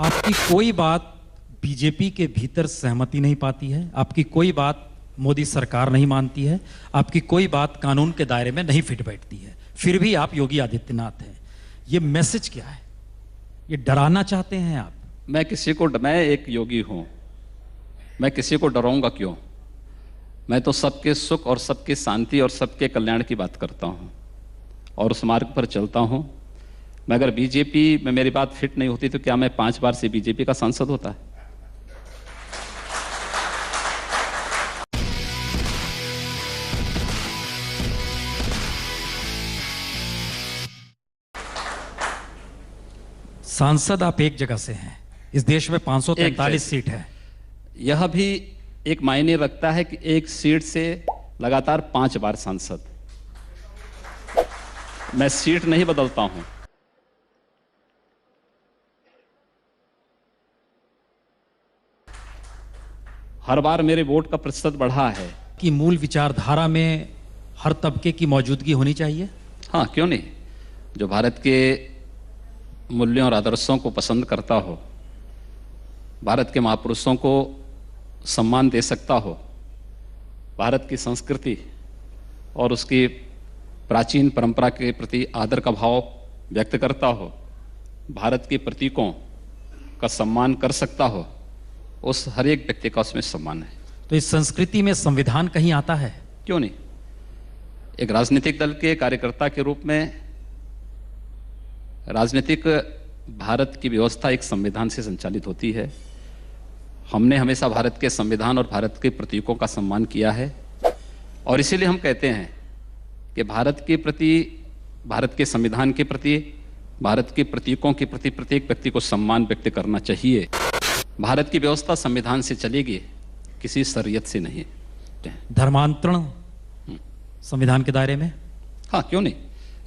आपकी कोई बात बीजेपी के भीतर सहमति नहीं पाती है, आपकी कोई बात मोदी सरकार नहीं मानती है, आपकी कोई बात कानून के दायरे में नहीं फिट बैठती है, फिर भी आप योगी आदित्यनाथ हैं। ये मैसेज क्या है? ये डराना चाहते हैं आप? मैं एक योगी हूं, मैं किसी को डराऊंगा क्यों? मैं तो सबके सुख और सबके शांति और सबके कल्याण की बात करता हूं और उस मार्ग पर चलता हूं। मैं अगर बीजेपी में मेरी बात फिट नहीं होती तो क्या मैं 5 बार से बीजेपी का सांसद होता? सांसद आप एक जगह से हैं, इस देश में 543 सीट है। यह भी एक मायने रखता है कि एक सीट से लगातार 5 बार सांसद। मैं सीट नहीं बदलता हूं। हर बार मेरे वोट का प्रतिशत बढ़ा है। कि मूल विचारधारा में हर तबके की मौजूदगी होनी चाहिए। हाँ, क्यों नहीं? जो भारत के मूल्यों और आदर्शों को पसंद करता हो, भारत के महापुरुषों को सम्मान दे सकता हो, भारत की संस्कृति और उसकी प्राचीन परंपरा के प्रति आदर का भाव व्यक्त करता हो, भारत के प्रतीकों का सम्मान कर सकता हो, उस हर एक व्यक्ति का उसमें सम्मान है। तो इस संस्कृति में संविधान कहीं आता है? क्यों नहीं? एक राजनीतिक दल के कार्यकर्ता के रूप में राजनीतिक भारत की व्यवस्था एक संविधान से संचालित होती है। हमने हमेशा भारत के संविधान और भारत के प्रतीकों का सम्मान किया है और इसीलिए हम कहते हैं कि भारत के प्रति, भारत के संविधान के प्रति, भारत के प्रतीकों के प्रति प्रत्येक व्यक्ति को सम्मान व्यक्त करना चाहिए। भारत की व्यवस्था संविधान से चलेगी, किसी शरीयत से नहीं। धर्मांतरण संविधान के दायरे में? हाँ, क्यों नहीं?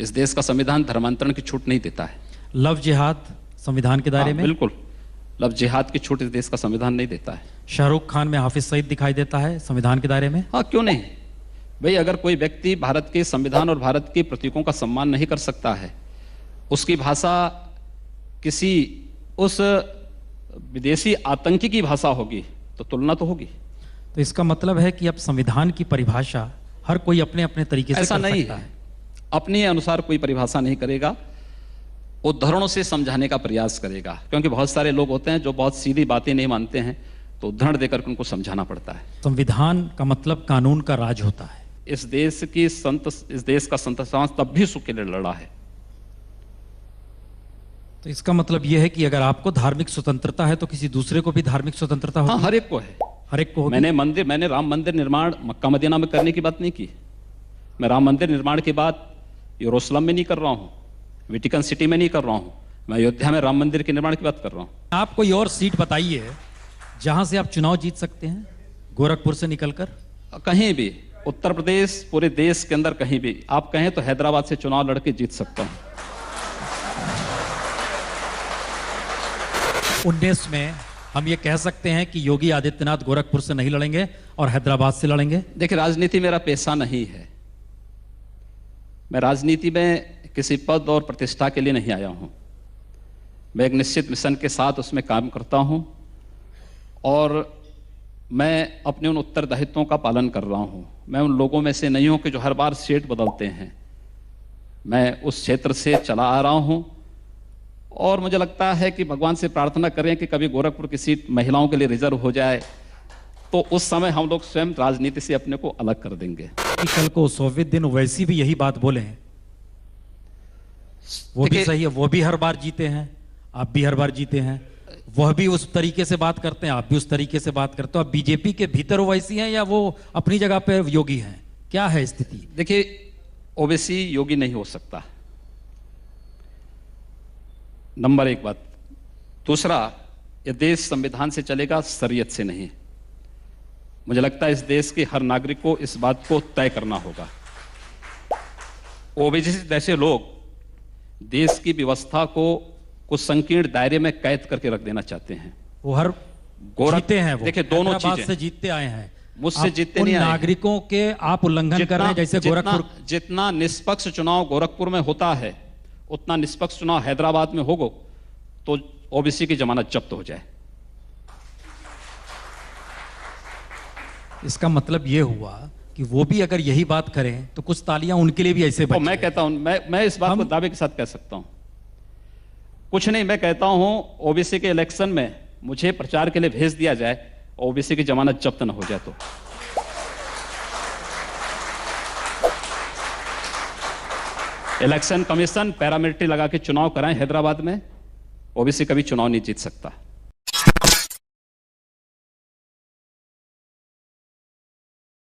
इस देश का संविधान धर्मांतरण की छूट नहीं देता है। लव जिहाद संविधान के दायरे में? बिल्कुल, लव जिहाद की छूट इस देश का संविधान नहीं देता है। शाहरुख खान में हाफिज सईद दिखाई देता है संविधान के दायरे में? हाँ, क्यों नहीं भाई? अगर कोई व्यक्ति भारत के संविधान और भारत के प्रतीकों का सम्मान नहीं कर सकता है, उसकी भाषा किसी उस विदेशी आतंकी की भाषा होगी तो तुलना तो होगी। तो इसका मतलब है कि अब संविधान की परिभाषा हर कोई अपने अपने तरीके से ऐसा कर नहीं सकता है। अपने अनुसार कोई परिभाषा नहीं करेगा, उदाहरणों से समझाने का प्रयास करेगा। क्योंकि बहुत सारे लोग होते हैं जो बहुत सीधी बातें नहीं मानते हैं, तो उदाहरण देकर उनको समझाना पड़ता है। संविधान का मतलब कानून का राज होता है। इस देश का संत समाज तब भी सुख के लिए लड़ा है। तो इसका मतलब यह है कि अगर आपको धार्मिक स्वतंत्रता है तो किसी दूसरे को भी धार्मिक स्वतंत्रता होती है? हाँ, हर एक को है। हर एक को होगी। मैंने राम मंदिर निर्माण मक्का मदीना में करने की बात नहीं की। मैं राम मंदिर निर्माण की बात यरूशलेम में नहीं कर रहा हूं, वेटिकन सिटी में नहीं कर रहा हूं, मैं अयोध्या में राम मंदिर के निर्माण की बात कर रहा हूं। आप कोई और सीट बताइए जहां से आप चुनाव जीत सकते हैं, गोरखपुर से निकलकर? कहीं भी, उत्तर प्रदेश, पूरे देश के अंदर कहीं भी। आप कहें तो हैदराबाद से चुनाव लड़के जीत सकता हूं। 19 में हम ये कह सकते हैं कि योगी आदित्यनाथ गोरखपुर से नहीं लड़ेंगे और हैदराबाद से लड़ेंगे? देखिए, राजनीति मेरा पेशा नहीं है। मैं राजनीति में किसी पद और प्रतिष्ठा के लिए नहीं आया हूं। मैं एक निश्चित मिशन के साथ उसमें काम करता हूं और मैं अपने उन उत्तरदायित्वों का पालन कर रहा हूं। मैं उन लोगों में से नहीं हूं कि जो हर बार सीट बदलते हैं। मैं उस क्षेत्र से चला आ रहा हूं और मुझे लगता है कि भगवान से प्रार्थना करें कि कभी गोरखपुर की सीट महिलाओं के लिए रिजर्व हो जाए, तो उस समय हम लोग स्वयं राजनीति से अपने को अलग कर देंगे। कि कल को 100वें दिन वैसी भी यही बात बोले हैं, वो भी सही है। वो भी हर बार जीते हैं, आप भी हर बार जीते हैं। वह भी उस तरीके से बात करते हैं, आप भी उस तरीके से बात करते हो। आप बीजेपी के भीतर वैसी हैं या वो अपनी जगह पे योगी हैं? क्या है स्थिति? देखिए, ओवैसी योगी नहीं हो सकता, नंबर 1 बात। दूसरा, यह देश संविधान से चलेगा, शरीयत से नहीं। मुझे लगता है इस देश के हर नागरिक को इस बात को तय करना होगा। ओवैसी जैसे लोग देश की व्यवस्था को कुछ संकीर्ण दायरे में कैद करके रख देना चाहते हैं। वो हर जीते हैं। वो देखिए, दोनों चीजें से जीतते आए हैं, मुझसे जीतते नहीं आए। नागरिकों के आप उल्लंघन कर रहे हैं। जैसे गोरखपुर, जितना निष्पक्ष चुनाव गोरखपुर में होता है, उतना निष्पक्ष चुनाव हैदराबाद में तो ओबीसी की जमानत जब्त हो जाए। इसका मतलब यह हुआ कि वो भी अगर यही बात करें तो कुछ तालियां उनके लिए भी ऐसे तो बज मैं कहता हूं, मैं इस बात को दावे के साथ कह सकता हूं, कुछ नहीं, मैं कहता हूं ओबीसी के इलेक्शन में मुझे प्रचार के लिए भेज दिया जाए, ओबीसी की जमानत जब्त न हो जाए तो। इलेक्शन कमीशन पैरामिलिट्री लगा के चुनाव कराएं हैदराबाद में, ओबीसी कभी चुनाव नहीं जीत सकता।